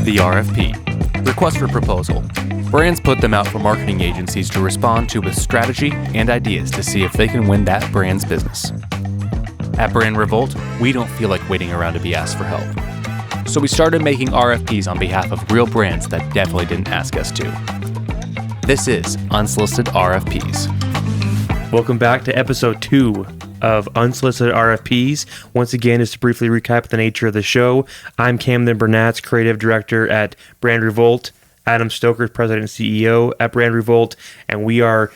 The RFP, request for proposal. Brands put them out for marketing agencies to respond to with strategy and ideas to see if they can win that brand's business. At Brand Revolt, we don't feel like waiting around to be asked for help. So we started making RFPs on behalf of real brands that definitely didn't ask us to. This is Unsolicited RFPs. Welcome back to episode 2 of Unsolicited RFPs. Once again, just to briefly recap the nature of the show, I'm Camden Bernatz, Creative Director at Brand Revolt. Adam Stoker, President and CEO at Brand Revolt. And we are,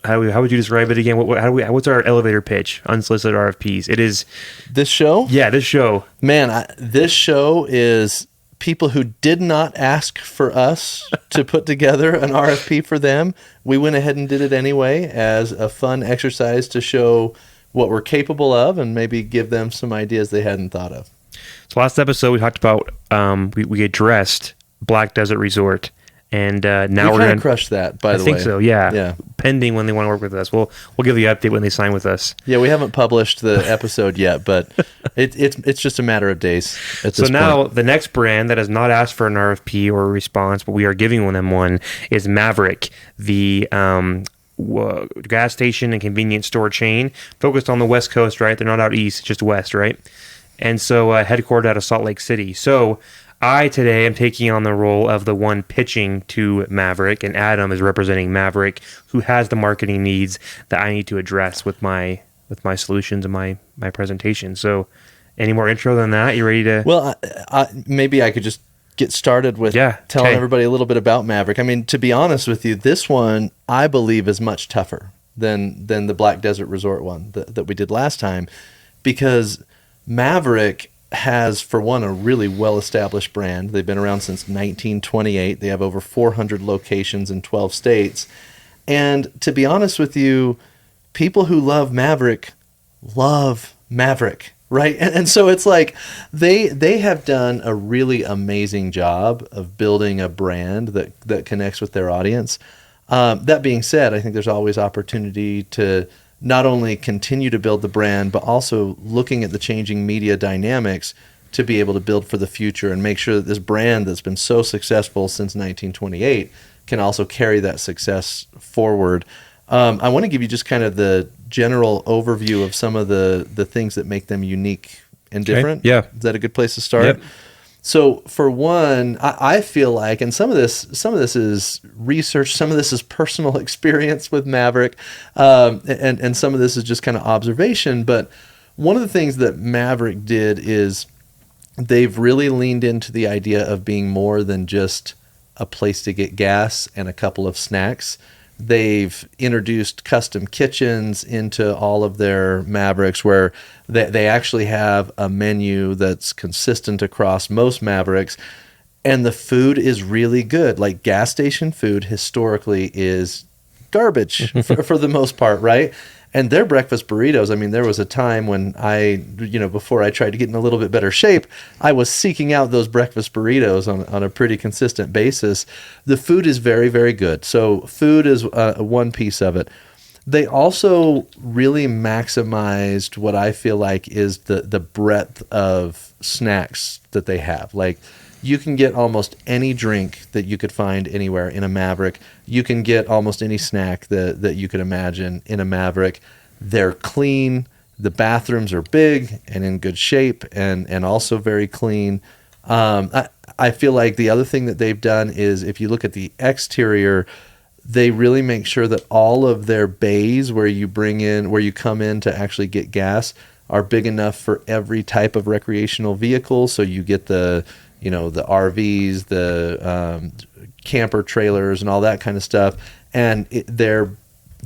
how would you describe it again? What's our elevator pitch? Unsolicited RFPs. It is... This show? Yeah, this show. Man, this show is people who did not ask for us to put together an RFP for them. We went ahead and did it anyway as a fun exercise to show what we're capable of and maybe give them some ideas they hadn't thought of. So last episode we talked about, we addressed Black Desert Resort, and now we're going to crush that, by the way. I think so, yeah. Pending when they want to work with us. We'll give you an update when they sign with us. Yeah, we haven't published the episode yet, but it's just a matter of days at this now point. The next brand that has not asked for an RFP or a response, but we are giving them one, is Maverik, the gas station and convenience store chain focused on the West Coast, right? They're not out east, just west, right? And so headquartered out of Salt Lake City. So I today am taking on the role of the one pitching to Maverik, and Adam is representing Maverik, who has the marketing needs that I need to address with my solutions and my presentation. So, any more intro than that? You ready to? Well, maybe I could just get started with telling everybody a little bit about Maverik. I mean, to be honest with you, this one I believe is much tougher than the Black Desert Resort one that we did last time, because Maverik has, for one, a really well-established brand. They've been around since 1928. They have over 400 locations in 12 states. And to be honest with you, people who love Maverik, right? And so it's like they have done a really amazing job of building a brand that connects with their audience. That being said, I think there's always opportunity to not only continue to build the brand, but also looking at the changing media dynamics to be able to build for the future and make sure that this brand that's been so successful since 1928 can also carry that success forward. I want to give you just kind of the general overview of some of the things that make them unique and different. Yeah. Is that a good place to start? Yep. So for one, I feel like, and some of this is research, some of this is personal experience with Maverik, and some of this is just kind of observation. But one of the things that Maverik did is they've really leaned into the idea of being more than just a place to get gas and a couple of snacks. They've introduced custom kitchens into all of their Maveriks, where they actually have a menu that's consistent across most Maveriks, and the food is really good. Like, gas station food historically is garbage for the most part, right? And their breakfast burritos, I mean, there was a time when before I tried to get in a little bit better shape, I was seeking out those breakfast burritos on a pretty consistent basis. The food is very, very good. So food is one piece of it. They also really maximized what I feel like is the breadth of snacks that they have. Like, you can get almost any drink that you could find anywhere in a Maverik. You can get almost any snack that you could imagine in a Maverik. They're clean. The bathrooms are big and in good shape and also very clean. I feel like the other thing that they've done is, if you look at the exterior, they really make sure that all of their bays where you come in to actually get gas are big enough for every type of recreational vehicle. So you get the RVs, the camper trailers, and all that kind of stuff. And their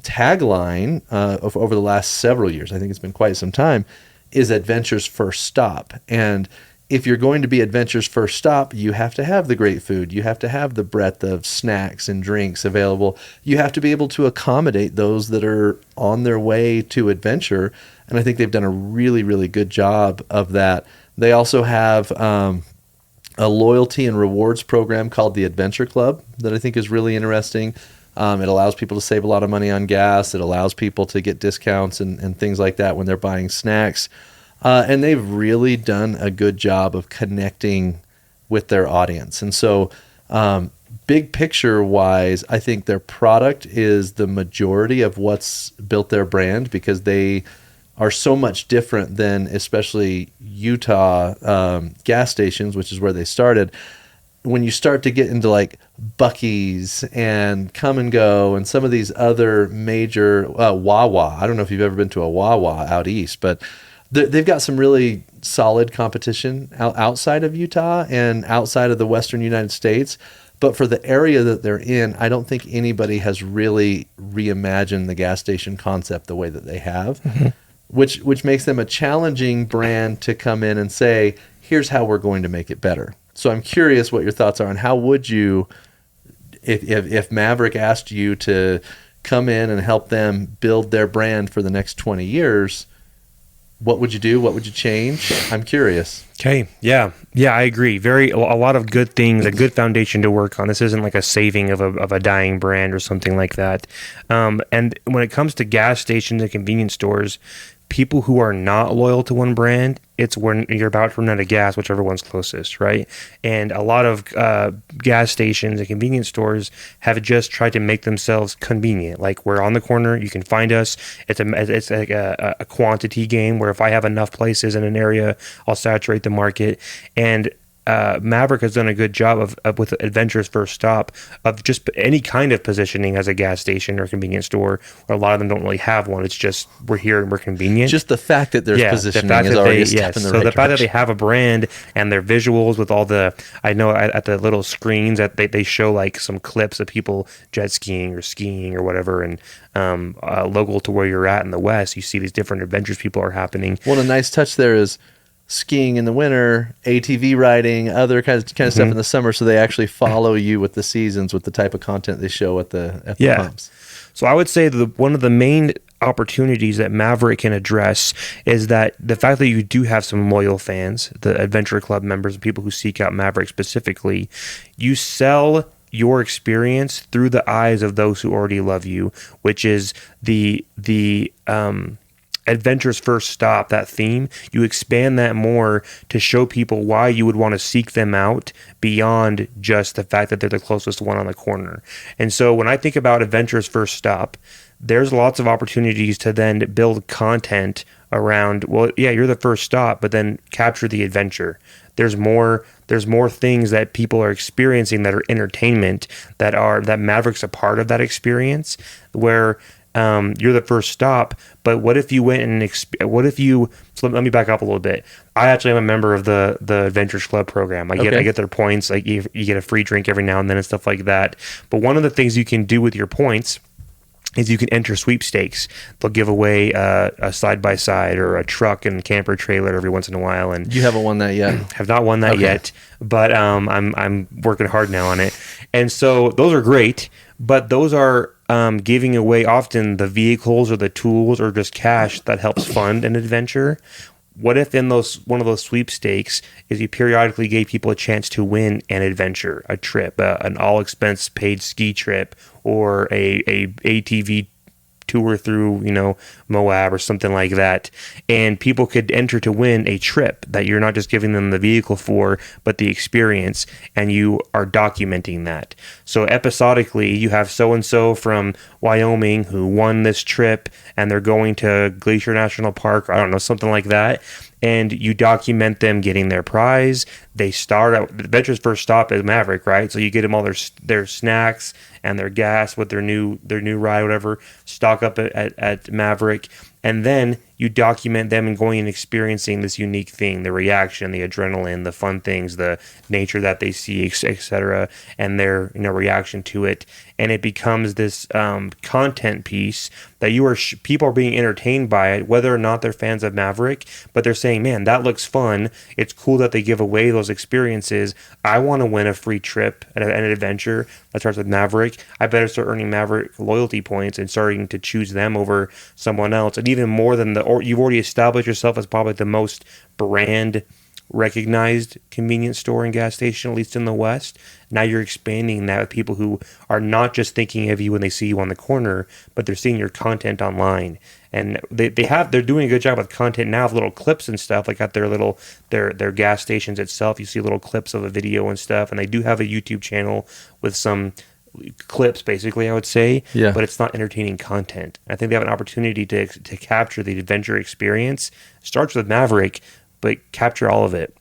tagline over the last several years, I think it's been quite some time, is Adventure's First Stop. And if you're going to be Adventure's First Stop, you have to have the great food. You have to have the breadth of snacks and drinks available. You have to be able to accommodate those that are on their way to adventure. And I think they've done a really, really good job of that. They also have a loyalty and rewards program called the Adventure Club that I think is really interesting. It allows people to save a lot of money on gas. It allows people to get discounts and things like that when they're buying snacks. And they've really done a good job of connecting with their audience. And so, big picture wise, I think their product is the majority of what's built their brand, because they are so much different than especially Utah gas stations, which is where they started. When you start to get into like Buc-ee's and Come and Go and some of these other major Wawa, I don't know if you've ever been to a Wawa out east, but they've got some really solid competition outside of Utah and outside of the Western United States. But for the area that they're in, I don't think anybody has really reimagined the gas station concept the way that they have, which makes them a challenging brand to come in and say, here's how we're going to make it better. So I'm curious what your thoughts are on how would you, if Maverik asked you to come in and help them build their brand for the next 20 years, what would you do? What would you change? I'm curious. Okay. Yeah, I agree. A lot of good things, a good foundation to work on. This isn't like a saving of a dying brand or something like that. And when it comes to gas stations and convenience stores, people who are not loyal to one brand, it's when you're about to run out of gas, whichever one's closest, right? And a lot of gas stations and convenience stores have just tried to make themselves convenient. Like, we're on the corner, you can find us. It's like a quantity game where if I have enough places in an area, I'll saturate the market. And Maverik has done a good job of with Adventure's First Stop of just any kind of positioning as a gas station or convenience store, where a lot of them don't really have one. It's just, we're here and we're convenient. Just the fact that there's positioning is already a step in the right direction. So the fact that they have a brand and their visuals with all the, I know at the little screens that they show like some clips of people jet skiing or skiing or whatever, and local to where you're at in the West, you see these different adventures people are happening. Well, a nice touch there is skiing in the winter, ATV riding, other kind of stuff in the summer, so they actually follow you with the seasons, with the type of content they show at the pumps. So I would say one of the main opportunities that Maverik can address is that the fact that you do have some loyal fans, the Adventure Club members, people who seek out Maverik specifically, you sell your experience through the eyes of those who already love you, which is the Adventure's First Stop, that theme. You expand that more to show people why you would want to seek them out beyond just the fact that they're the closest one on the corner. And so when I think about Adventure's First Stop, there's lots of opportunities to then build content around, well, yeah, you're the first stop, but then capture the adventure. There's more things that people are experiencing that are entertainment, that Maverik's a part of that experience, where you're the first stop. But what if you went and so let me back up a little bit. I actually am a member of the Adventures Club program. I get their points. Like you get a free drink every now and then and stuff like that. But one of the things you can do with your points is you can enter sweepstakes. They'll give away a side-by-side or a truck and camper trailer every once in a while. And you haven't won that yet. Have not won that yet, but I'm working hard now on it. And so those are great, but those are giving away often the vehicles or the tools or just cash that helps fund an adventure. What if in one of those sweepstakes is you periodically gave people a chance to win an adventure, a trip, an all-expense paid ski trip, or a ATV tour through, Moab or something like that. And people could enter to win a trip that you're not just giving them the vehicle for, but the experience, and you are documenting that. So episodically, you have so-and-so from Wyoming who won this trip, and they're going to Glacier National Park, or I don't know, something like that. And you document them getting their prize. They start out, Adventure's First Stop is Maverik, right? So you get them all their snacks and their gas with their new ride, whatever, stock up at Maverik. And then you document them and going and experiencing this unique thing, the reaction, the adrenaline, the fun things, the nature that they see, etc., and their reaction to it. And it becomes this content piece that people are being entertained by it, whether or not they're fans of Maverik, but they're saying, man, that looks fun. It's cool that they give away those experiences. I want to win a free trip and an adventure that starts with Maverik. I better start earning Maverik loyalty points and starting to choose them over someone else. And even more than you've already established yourself as probably the most brand recognized convenience store and gas station, at least in the West. Now you're expanding that with people who are not just thinking of you when they see you on the corner, but they're seeing your content online. And they're doing a good job with content now, of little clips and stuff, like at their gas stations itself. You see little clips of a video and stuff, and they do have a YouTube channel with some clips, basically, I would say, but it's not entertaining content. I think they have an opportunity to capture the adventure experience. Starts with Maverik, but capture all of it.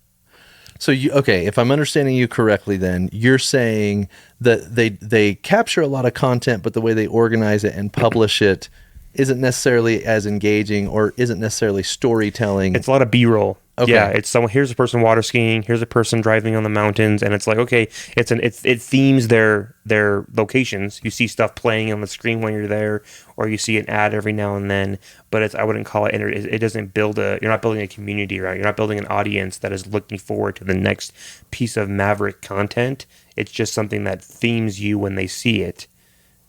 So if I'm understanding you correctly, then you're saying that they capture a lot of content, but the way they organize it and publish it isn't necessarily as engaging, or isn't necessarily storytelling. It's a lot of B-roll. Okay. Yeah, it's someone. Here's a person water skiing. Here's a person driving on the mountains, and it's like, okay, it themes their locations. You see stuff playing on the screen when you're there, or you see an ad every now and then. But I wouldn't call it. It doesn't build you're not building a community, right? You're not building an audience that is looking forward to the next piece of Maverik content. It's just something that themes you when they see it.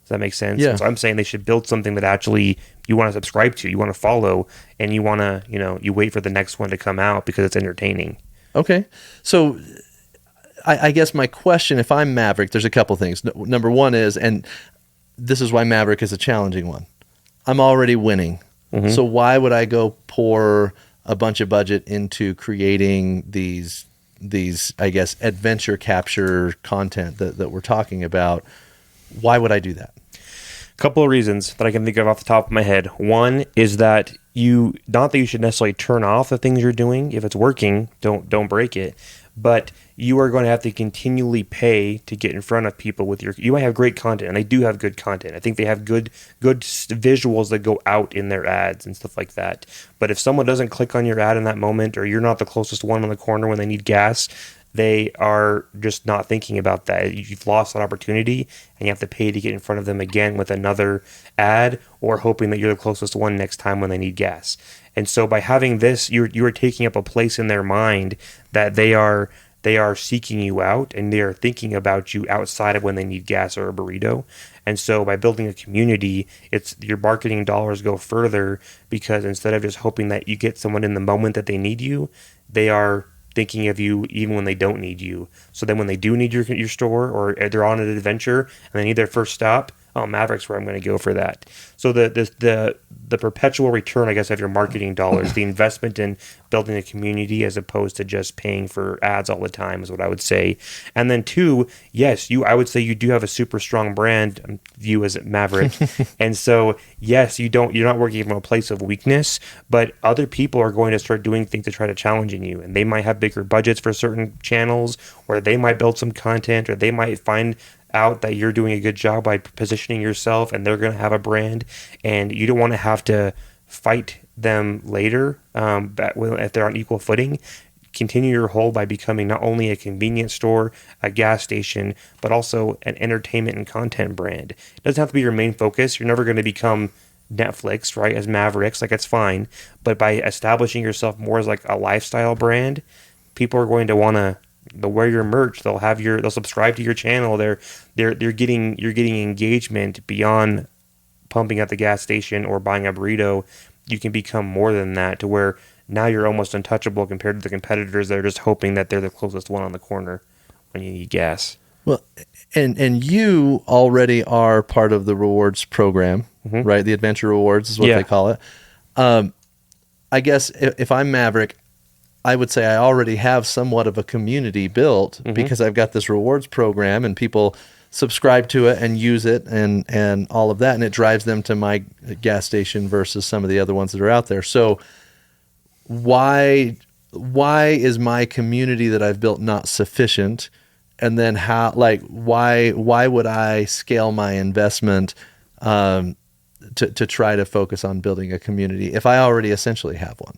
Does that make sense? Yeah. So I'm saying they should build something that actually you want to subscribe to, you want to follow, and you want to, you wait for the next one to come out because it's entertaining. Okay. So I guess my question, if I'm Maverik, there's a couple things. Number one is, and this is why Maverik is a challenging one, I'm already winning. Mm-hmm. So why would I go pour a bunch of budget into creating these, I guess, adventure capture content that we're talking about? Why would I do that? A couple of reasons that I can think of off the top of my head. One is that not that you should necessarily turn off the things you're doing. If it's working, don't break it. But you are going to have to continually pay to get in front of people with you might have great content, and they do have good content. I think they have good visuals that go out in their ads and stuff like that. But if someone doesn't click on your ad in that moment, or you're not the closest one on the corner when they need gas, they are just not thinking about that. You've lost that opportunity, and you have to pay to get in front of them again with another ad, or hoping that you're the closest one next time when they need gas. And so by having this, you are taking up a place in their mind that they are seeking you out, and they are thinking about you outside of when they need gas or a burrito. And so by building a community, your marketing dollars go further, because instead of just hoping that you get someone in the moment that they need you, they are thinking of you even when they don't need you. So then when they do need your store, or they're on an adventure and they need their first stop, Maverik's where I'm going to go for that. So the perpetual return, I guess, of your marketing dollars, the investment in building a community as opposed to just paying for ads all the time, is what I would say. And then two, yes, I would say you do have a super strong brand, you as Maverik. And so yes, you're not working from a place of weakness, but other people are going to start doing things to try to challenge you, and they might have bigger budgets for certain channels, or they might build some content, or they might find out that you're doing a good job by positioning yourself, and they're going to have a brand, and you don't want to have to fight them later if they're on equal footing. Continue your hold by becoming not only a convenience store, a gas station, but also an entertainment and content brand. It doesn't have to be your main focus. You're never going to become Netflix, right, as Mavericks. Like, it's fine. But by establishing yourself more as like a lifestyle brand, people are going to want to wear your merch. They'll subscribe to your channel. You're getting engagement beyond pumping at the gas station or buying a burrito. You can become more than that, to where now you're almost untouchable compared to the competitors that are just hoping that they're the closest one on the corner when you need gas. Well, and you already are part of the rewards program, mm-hmm. right? The Adventure Rewards is what they call it. I guess if I'm Maverik, I would say I already have somewhat of a community built, mm-hmm. because I've got this rewards program, and people subscribe to it and use it and all of that, and it drives them to my gas station versus some of the other ones that are out there. So why is my community that I've built not sufficient? And then why would I scale my investment to try to focus on building a community if I already essentially have one?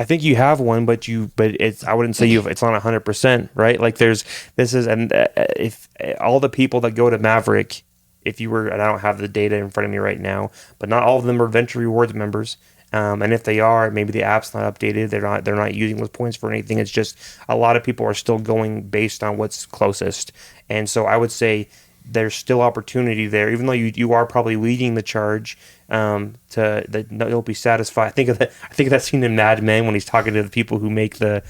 I think you have one, but I wouldn't say it's not 100%, right? Like if all the people that go to Maverik, and I don't have the data in front of me right now, but not all of them are Venture Rewards members. And if they are, maybe the app's not updated. They're not using those points for anything. It's just a lot of people are still going based on what's closest. And so I would say there's still opportunity there, even though you are probably leading the charge. You'll be satisfied. I think of that scene in Mad Men when he's talking to the people who make the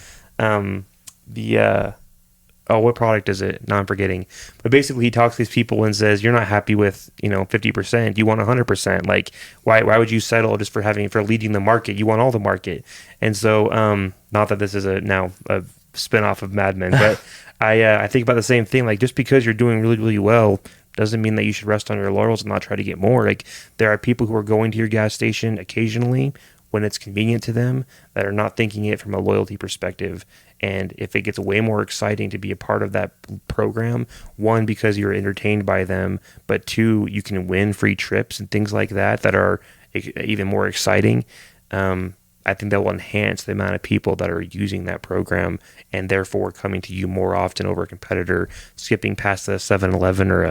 what product is it? Now I'm forgetting. But basically, he talks to these people and says, "You're not happy with 50%. You want 100%. Like, why would you settle just for leading the market? You want all the market." And so, not that this is now a spinoff of Mad Men, but I think about the same thing. Like, just because you're doing really, really well doesn't mean that you should rest on your laurels and not try to get more. Like, there are people who are going to your gas station occasionally when it's convenient to them that are not thinking it from a loyalty perspective. And if it gets way more exciting to be a part of that program, one, because you're entertained by them, but two, you can win free trips and things like that are even more exciting. I think that will enhance the amount of people that are using that program and therefore coming to you more often over a competitor, skipping past the 7-Eleven or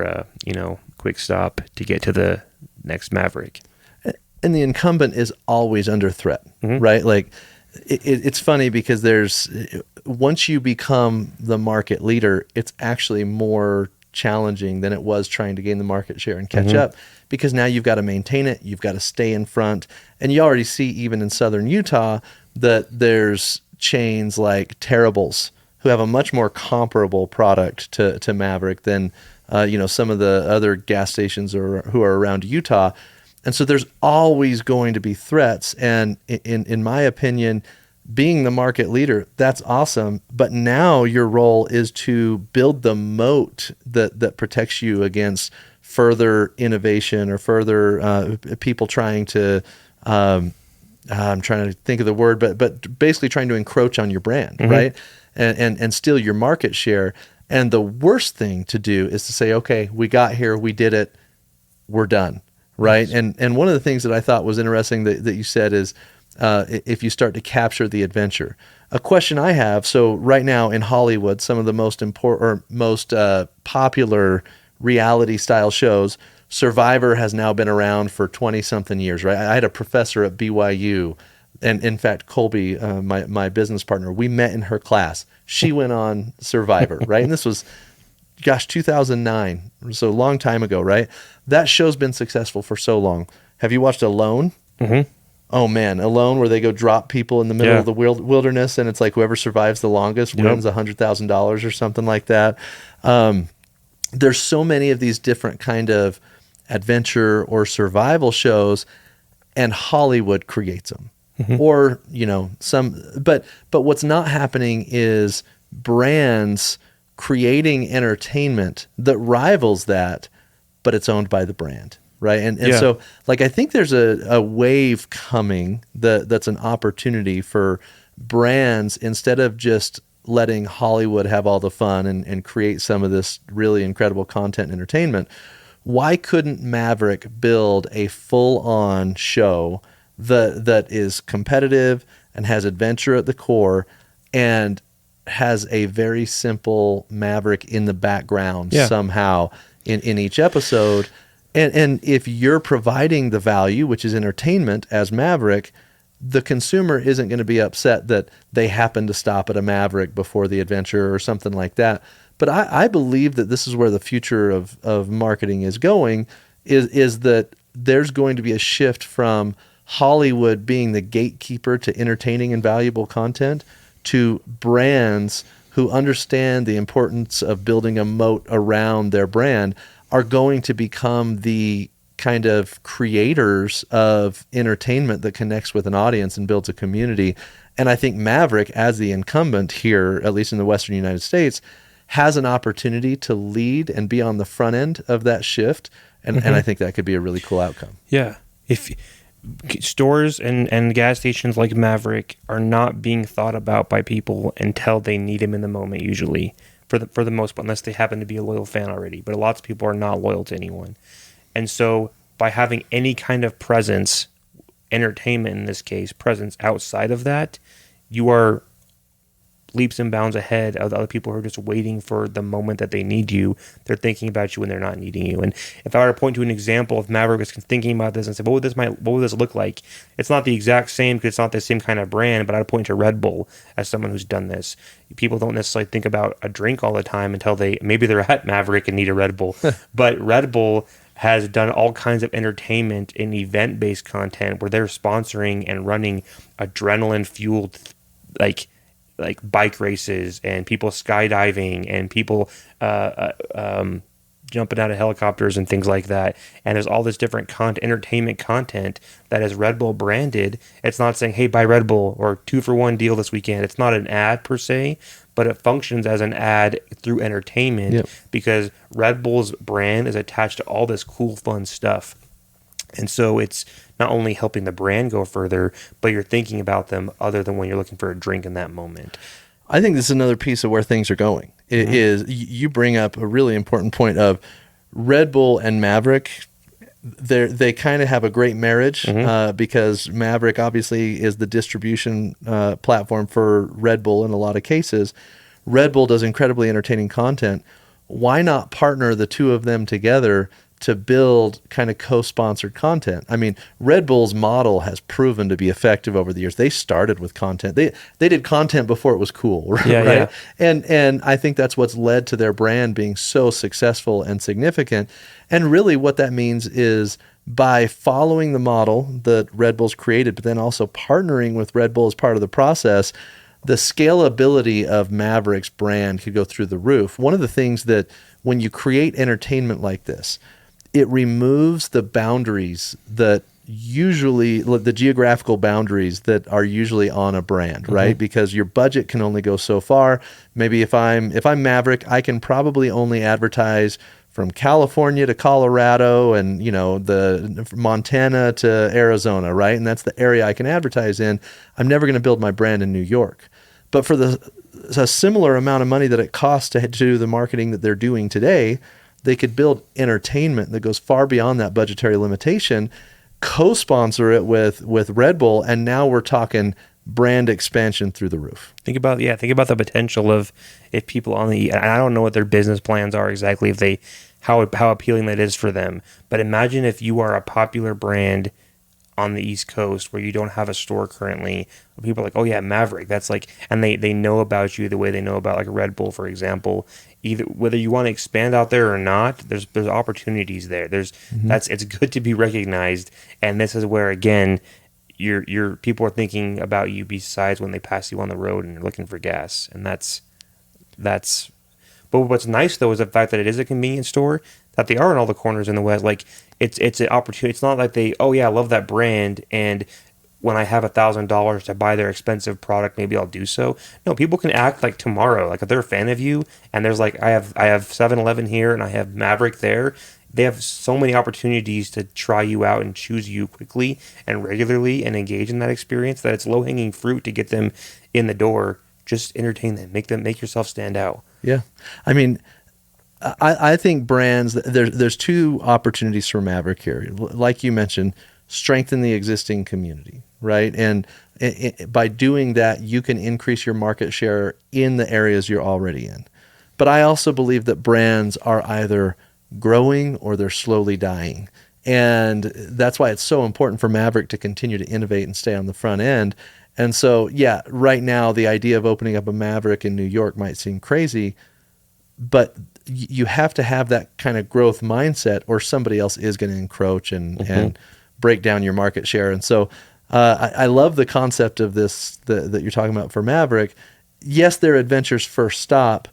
a quick stop to get to the next Maverik. And the incumbent is always under threat, right? Like, it's funny because once you become the market leader, it's actually more challenging than it was trying to gain the market share and catch up, because now you've got to maintain it, you've got to stay in front. And you already see, even in southern Utah, that there's chains like Terrible's who have a much more comparable product to Maverik than some of the other gas stations who are around Utah. And so there's always going to be threats. And in my opinion, being the market leader, that's awesome. But now your role is to build the moat that protects you against further innovation or further people trying to, I'm trying to think of the word, but basically trying to encroach on your brand, right? And steal your market share. And the worst thing to do is to say, okay, we got here, we did it, we're done. Right. Yes. And one of the things that I thought was interesting that you said is if you start to capture the adventure. A question I have, so right now in Hollywood, some of the most important or most popular reality style shows, Survivor has now been around for 20 something years, right? I had a professor at BYU, and in fact, Colby, my business partner, we met in her class. She went on Survivor, right? And this was 2009, so a long time ago, right? That show's been successful for so long. Have you watched Alone? Oh man, Alone, where they go drop people in the middle of the wilderness, and it's like whoever survives the longest wins $100,000 or something like that. There's so many of these different kind of adventure or survival shows, and Hollywood creates them, or some. But what's not happening is brands creating entertainment that rivals that, but it's owned by the brand, right? And so, like, I think there's a wave coming that's an opportunity for brands, instead of just letting Hollywood have all the fun and create some of this really incredible content and entertainment. Why couldn't Maverik build a full-on show that is competitive and has adventure at the core and has a very simple Maverik in the background somehow in each episode? And if you're providing the value, which is entertainment, as Maverik, the consumer isn't going to be upset that they happen to stop at a Maverik before the adventure or something like that. But I believe that this is where the future of marketing is going, is that there's going to be a shift from Hollywood being the gatekeeper to entertaining and valuable content to brands who understand the importance of building a moat around their brand are going to become the kind of creators of entertainment that connects with an audience and builds a community. And I think Maverik, as the incumbent here, at least in the Western United States, has an opportunity to lead and be on the front end of that shift. And I think that could be a really cool outcome. Yeah. If stores and gas stations like Maverik are not being thought about by people until they need them in the moment, usually, for the most part, unless they happen to be a loyal fan already. But lots of people are not loyal to anyone. And so by having any kind of presence, entertainment in this case, presence outside of that, you are leaps and bounds ahead of the other people who are just waiting for the moment that they need you. They're thinking about you when they're not needing you. And if I were to point to an example of Maverik was thinking about this and say, what would this look like? It's not the exact same because it's not the same kind of brand, but I'd point to Red Bull as someone who's done this. People don't necessarily think about a drink all the time until maybe they're at Maverik and need a Red Bull. But Red Bull has done all kinds of entertainment and event-based content where they're sponsoring and running adrenaline-fueled, like, like bike races and people skydiving and people jumping out of helicopters and things like that. And there's all this different entertainment content that is Red Bull branded. It's not saying, hey, buy Red Bull or 2-for-1 deal this weekend. It's not an ad per se, but it functions as an ad through entertainment because Red Bull's brand is attached to all this cool, fun stuff. And so it's not only helping the brand go further, but you're thinking about them other than when you're looking for a drink in that moment. I think this is another piece of where things are going. It is, you bring up a really important point of Red Bull and Maverik. They kind of have a great marriage because Maverik obviously is the distribution platform for Red Bull in a lot of cases. Red Bull does incredibly entertaining content. Why not partner the two of them together to build kind of co-sponsored content? I mean, Red Bull's model has proven to be effective over the years. They started with content. They did content before it was cool, right? Yeah. And I think that's what's led to their brand being so successful and significant. And really what that means is by following the model that Red Bull's created, but then also partnering with Red Bull as part of the process, the scalability of Maverik's brand could go through the roof. One of the things that when you create entertainment like this, it removes the boundaries that usually, the geographical boundaries that are usually on a brand, right? Because your budget can only go so far. Maybe if I'm Maverik, I can probably only advertise from California to Colorado and, the Montana to Arizona, right? And that's the area I can advertise in. I'm never going to build my brand in New York. But for a similar amount of money that it costs to do the marketing that they're doing today, they could build entertainment that goes far beyond that budgetary limitation, co-sponsor it with Red Bull, and now we're talking brand expansion through the roof. Think about the potential of if people I don't know what their business plans are exactly, how appealing that is for them. But imagine if you are a popular brand on the East Coast where you don't have a store currently. People are like, oh yeah, Maverik. That's like, and they know about you the way they know about like a Red Bull, for example. Either whether you want to expand out there or not, there's opportunities there. It's good to be recognized, and this is where again, your people are thinking about you besides when they pass you on the road and they're looking for gas, and that's. But what's nice though is the fact that it is a convenience store, that they are in all the corners in the West. Like it's an opportunity. It's not like I love that brand, and when I have $1,000 to buy their expensive product, maybe I'll do so. No, people can act like tomorrow. Like if they're a fan of you, and there's like I have 7-Eleven here, and I have Maverik there. They have so many opportunities to try you out and choose you quickly and regularly and engage in that experience that it's low-hanging fruit to get them in the door. Just entertain them, make yourself stand out. Yeah, I mean, I think brands. There's two opportunities for Maverik here. Like you mentioned, strengthen the existing community, right? And by doing that, you can increase your market share in the areas you're already in. But I also believe that brands are either growing or they're slowly dying. And that's why it's so important for Maverik to continue to innovate and stay on the front end. And so, yeah, right now, the idea of opening up a Maverik in New York might seem crazy, but you have to have that kind of growth mindset or somebody else is going to encroach and break down your market share. And so I love the concept of this that you're talking about for Maverik. Yes, their adventure's first stop,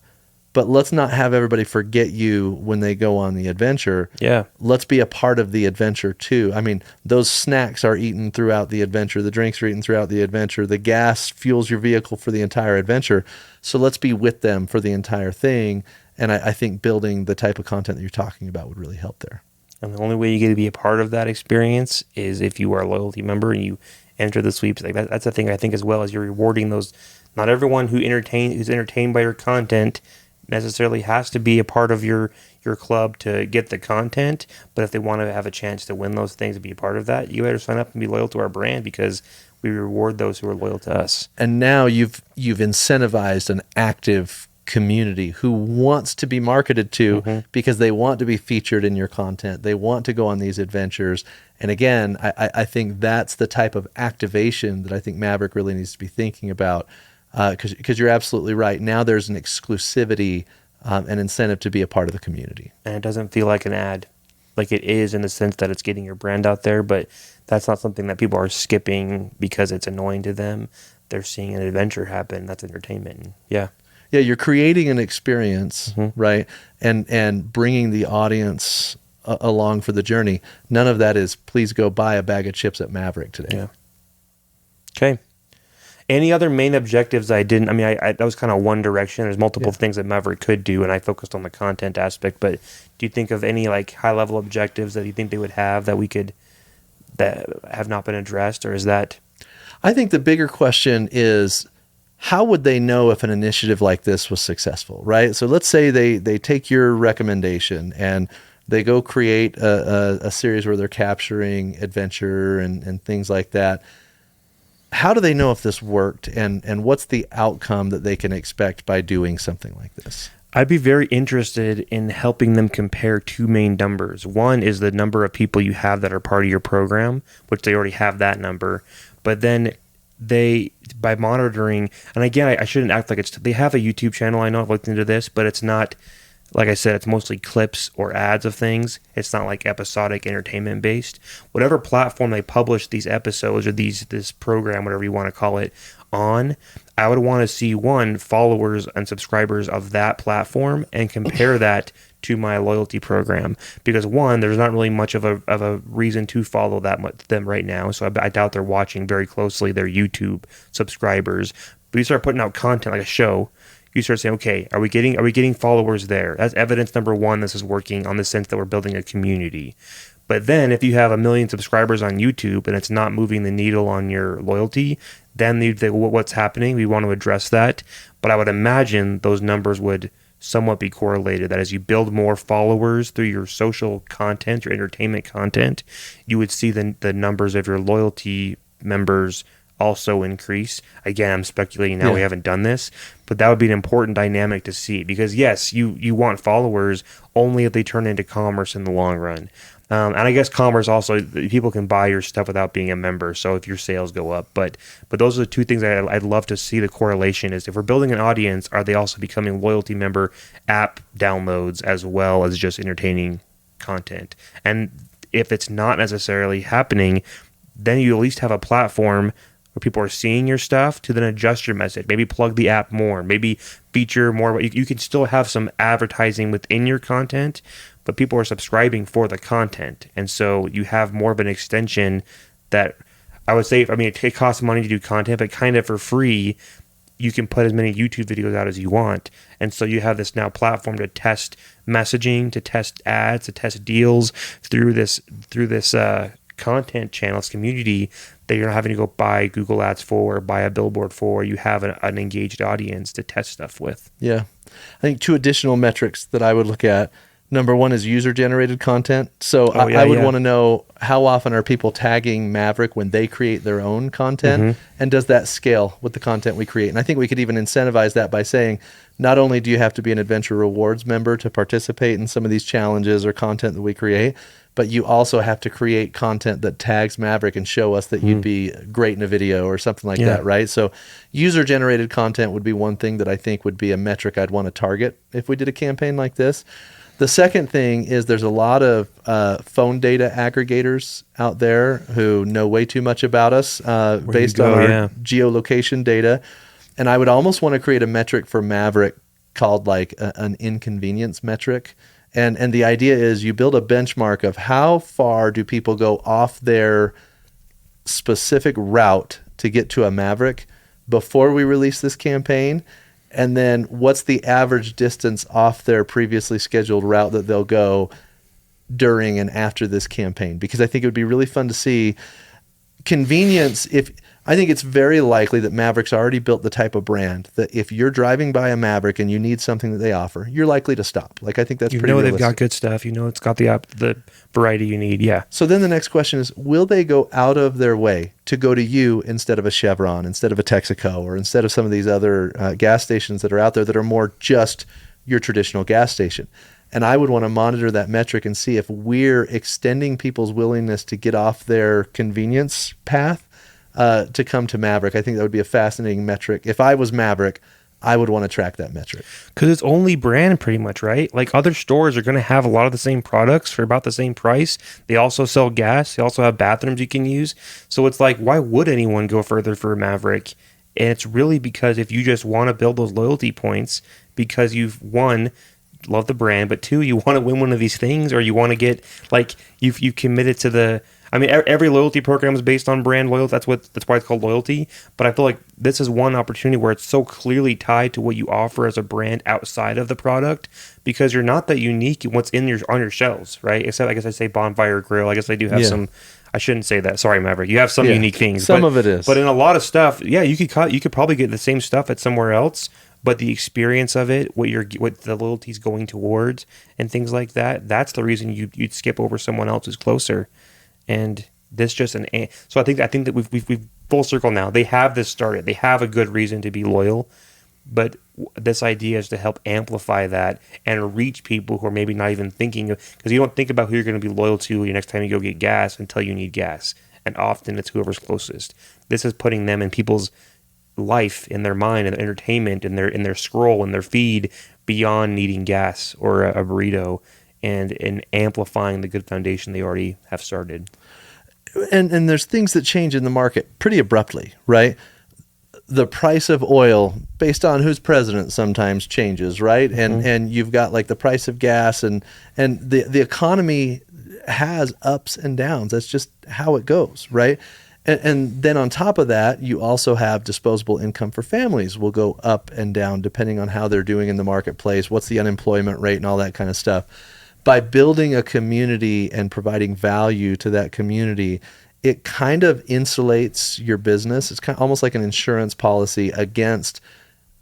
but let's not have everybody forget you when they go on the adventure. Yeah. Let's be a part of the adventure too. I mean, those snacks are eaten throughout the adventure. The drinks are eaten throughout the adventure. The gas fuels your vehicle for the entire adventure. So let's be with them for the entire thing. And I think building the type of content that you're talking about would really help there. And the only way you get to be a part of that experience is if you are a loyalty member and you enter the sweeps. Like that's the thing I think as well, as you're rewarding those. Not everyone who's entertained by your content necessarily has to be a part of your club to get the content, but if they want to have a chance to win those things and be a part of that, you better sign up and be loyal to our brand because we reward those who are loyal to us. And now you've incentivized an active community who wants to be marketed to because they want to be featured in your content. They want to go on these adventures. And again, I think that's the type of activation that I think Maverik really needs to be thinking about. Because you're absolutely right. Now there's an exclusivity, an incentive to be a part of the community. And it doesn't feel like an ad. Like it is in the sense that it's getting your brand out there, but that's not something that people are skipping because it's annoying to them. they're seeing an adventure happen. That's entertainment. And yeah. Yeah, you're creating an experience, right? And bringing the audience along for the journey. None of that is, please go buy a bag of chips at Maverik today. Yeah. Okay. Any other main objectives I that was kind of one direction. There's multiple things that Maverik could do, and I focused on the content aspect, but do you think of any like high level objectives that you think they would have that have not been addressed, or is that? I think the bigger question is, how would they know if an initiative like this was successful, right? So let's say they take your recommendation and they go create a series where they're capturing adventure and things like that. How do they know if this worked, and what's the outcome that they can expect by doing something like this? I'd be very interested in helping them compare two main numbers. One is the number of people you have that are part of your program, which they already have that number. But then by monitoring, and again, I shouldn't act like they have a YouTube channel. I know I've looked into this, but it's not, like I said, it's mostly clips or ads of things. It's not like episodic entertainment based. Whatever platform they publish these episodes or this program, whatever you want to call it, on, I would want to see followers and subscribers of that platform and compare that to my loyalty program, because there's not really much of a reason to follow them right now. So I doubt they're watching very closely their YouTube subscribers. But you start putting out content like a show, you start saying, okay, are we getting followers there? That's evidence number one. This is working on the sense that we're building a community. But then if you have 1 million subscribers on YouTube and it's not moving the needle on your loyalty, then you think, well, what's happening? We want to address that. But I would imagine those numbers would somewhat be correlated. That as you build more followers through your social content, your entertainment content, you would see the numbers of your loyalty members also increase. Again, I'm speculating now. We haven't done this, but that would be an important dynamic to see, because yes, you want followers only if they turn into commerce in the long run. And I guess commerce also, people can buy your stuff without being a member. So if your sales go up, but those are the two things I'd love to see the correlation is, if we're building an audience, are they also becoming loyalty member app downloads as well as just entertaining content? And if it's not necessarily happening, then you at least have a platform where people are seeing your stuff to then adjust your message. Maybe plug the app more, maybe feature more. You can still have some advertising within your content, but people are subscribing for the content. And so you have more of an extension that I would say, it costs money to do content, but kind of for free, you can put as many YouTube videos out as you want. And so you have this now platform to test messaging, to test ads, to test deals through this content channels community that you're not having to go buy Google ads for, or buy a billboard for. You have an engaged audience to test stuff with. Yeah. I think two additional metrics that I would look at. Number one is user-generated content. So I would want to know, how often are people tagging Maverik when they create their own content? And does that scale with the content we create? And I think we could even incentivize that by saying, not only do you have to be an Adventure Rewards member to participate in some of these challenges or content that we create, but you also have to create content that tags Maverik and show us that you'd be great in a video or something like that, right? So user-generated content would be one thing that I think would be a metric I'd want to target if we did a campaign like this. The second thing is, there's a lot of phone data aggregators out there who know way too much about us based on our geolocation data. And I would almost want to create a metric for Maverik called like an inconvenience metric. And the idea is, you build a benchmark of how far do people go off their specific route to get to a Maverik before we release this campaign. And then what's the average distance off their previously scheduled route that they'll go during and after this campaign? Because I think it would be really fun to see convenience. I think it's very likely that Maverik's already built the type of brand that if you're driving by a Maverik and you need something that they offer, you're likely to stop. Like, I think that's pretty realistic. They've got good stuff. It's got the variety you need. Yeah. So then the next question is, will they go out of their way to go to you instead of a Chevron, instead of a Texaco, or instead of some of these other gas stations that are out there that are more just your traditional gas station? And I would want to monitor that metric and see if we're extending people's willingness to get off their convenience path to come to Maverik. I think that would be a fascinating metric. If I was Maverik, I would want to track that metric. Because it's only brand pretty much, right? Like, other stores are going to have a lot of the same products for about the same price. They also sell gas. They also have bathrooms you can use. So it's like, why would anyone go further for Maverik And it's really because if you just want to build those loyalty points because you've, one, love the brand, but two, you want to win one of these things, or you want to get, like, you've committed to the, I mean, every loyalty program is based on brand loyalty. That's why it's called loyalty. But I feel like this is one opportunity where it's so clearly tied to what you offer as a brand outside of the product, because you're not that unique in what's on your shelves, right? Except, I guess I say Bonfire Grill. I guess they do have some. I shouldn't say that. Sorry, Maverik. You have some unique things. Some of it is. But in a lot of stuff, you could probably get the same stuff at somewhere else. But the experience of it, what the loyalty's going towards, and things like that, that's the reason you'd skip over someone else who's closer. And this just so I think that we've full circle now. They have this started. They have a good reason to be loyal, but this idea is to help amplify that and reach people who are maybe not even thinking, because you don't think about who you're going to be loyal to your next time you go get gas until you need gas, and often it's whoever's closest. This is putting them in people's life, in their mind, and entertainment, in their scroll, in their feed, beyond needing gas or a burrito, and amplifying the good foundation they already have started. And there's things that change in the market pretty abruptly, right? The price of oil, based on who's president, sometimes changes, right? Mm-hmm. And you've got like the price of gas, and the economy has ups and downs. That's just how it goes, right? And then on top of that, you also have disposable income for families will go up and down depending on how they're doing in the marketplace, what's the unemployment rate, and all that kind of stuff. By building a community and providing value to that community, it kind of insulates your business. It's kind of almost like an insurance policy against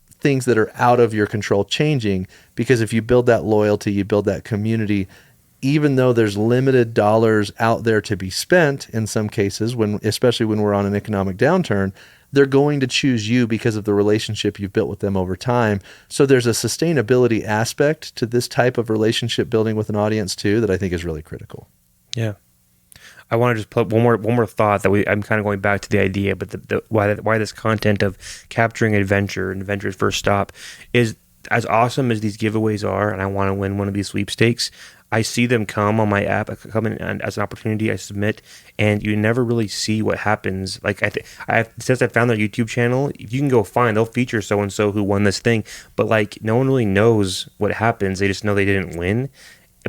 things that are out of your control changing, because if you build that loyalty, you build that community, even though there's limited dollars out there to be spent in some cases, especially when we're on an economic downturn, they're going to choose you because of the relationship you've built with them over time. So there's a sustainability aspect to this type of relationship building with an audience too that I think is really critical. Yeah. I want to just put one more thought that I'm kind of going back to the idea, but why this content of capturing adventure and adventure's first stop is as awesome as these giveaways are, and I want to win one of these sweepstakes. I see them come on my app, come in as an opportunity. I submit, and you never really see what happens. Like since I found their YouTube channel, you can go find, they'll feature so and so who won this thing, but like no one really knows what happens. They just know they didn't win,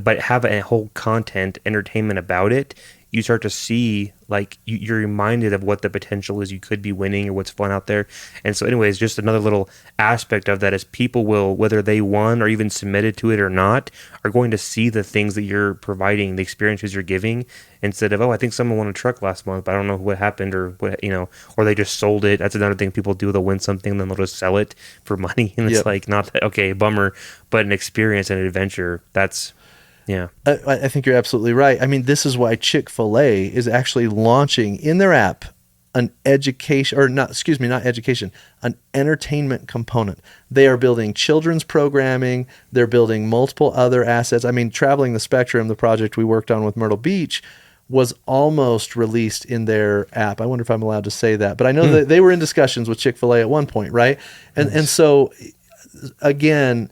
but have a whole content entertainment about it. You start to see, like, you're reminded of what the potential is you could be winning or what's fun out there. And so anyways, just another little aspect of that is people will, whether they won or even submitted to it or not, are going to see the things that you're providing, the experiences you're giving, instead of, I think someone won a truck last month, but I don't know what happened, or what, or they just sold it. That's another thing people do. They'll win something, then they'll just sell it for money. And it's like, not that, okay, bummer, but an experience and an adventure. That's... Yeah, I think you're absolutely right. I mean, this is why Chick-fil-A is actually launching in their app an an entertainment component. They are building children's programming. They're building multiple other assets. I mean, Traveling the Spectrum, the project we worked on with Myrtle Beach, was almost released in their app. I wonder if I'm allowed to say that, but I know that they were in discussions with Chick-fil-A at one point, right? And so, again,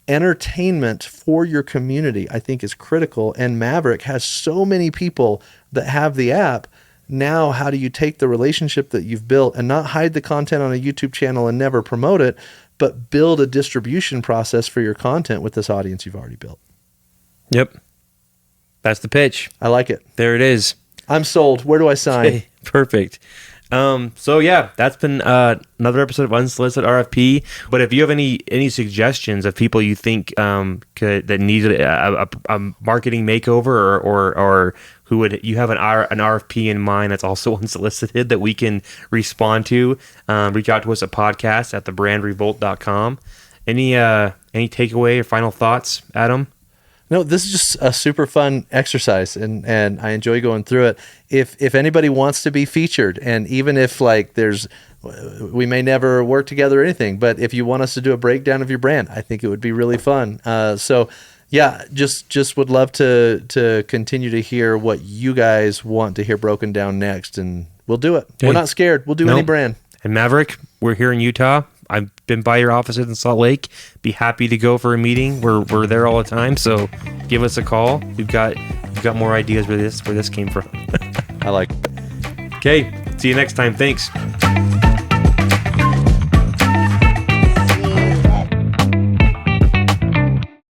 entertainment for your community, I think, is critical. And Maverik has so many people that have the app. Now, how do you take the relationship that you've built and not hide the content on a YouTube channel and never promote it, but build a distribution process for your content with this audience you've already built? Yep. That's the pitch. I like it. There it is. I'm sold. Where do I sign? Okay, perfect. So yeah, that's been another episode of Unsolicited RFP. But if you have any suggestions of people you think that need a marketing makeover, or who would, you have an RFP in mind that's also unsolicited that we can respond to, reach out to us at podcast@thebrandrevolt.com. Any takeaway or final thoughts, Adam? No, this is just a super fun exercise, and I enjoy going through it. If anybody wants to be featured, and even if we may never work together or anything, but if you want us to do a breakdown of your brand, I think it would be really fun. So yeah, just would love to continue to hear what you guys want to hear broken down next, and we'll do it. Okay. We're not scared. We'll do any brand. And Maverik, we're here in Utah. I've been by your offices in Salt Lake. Be happy to go for a meeting. We're there all the time, so give us a call. We've got more ideas where this came from. I like it. Okay, see you next time. Thanks.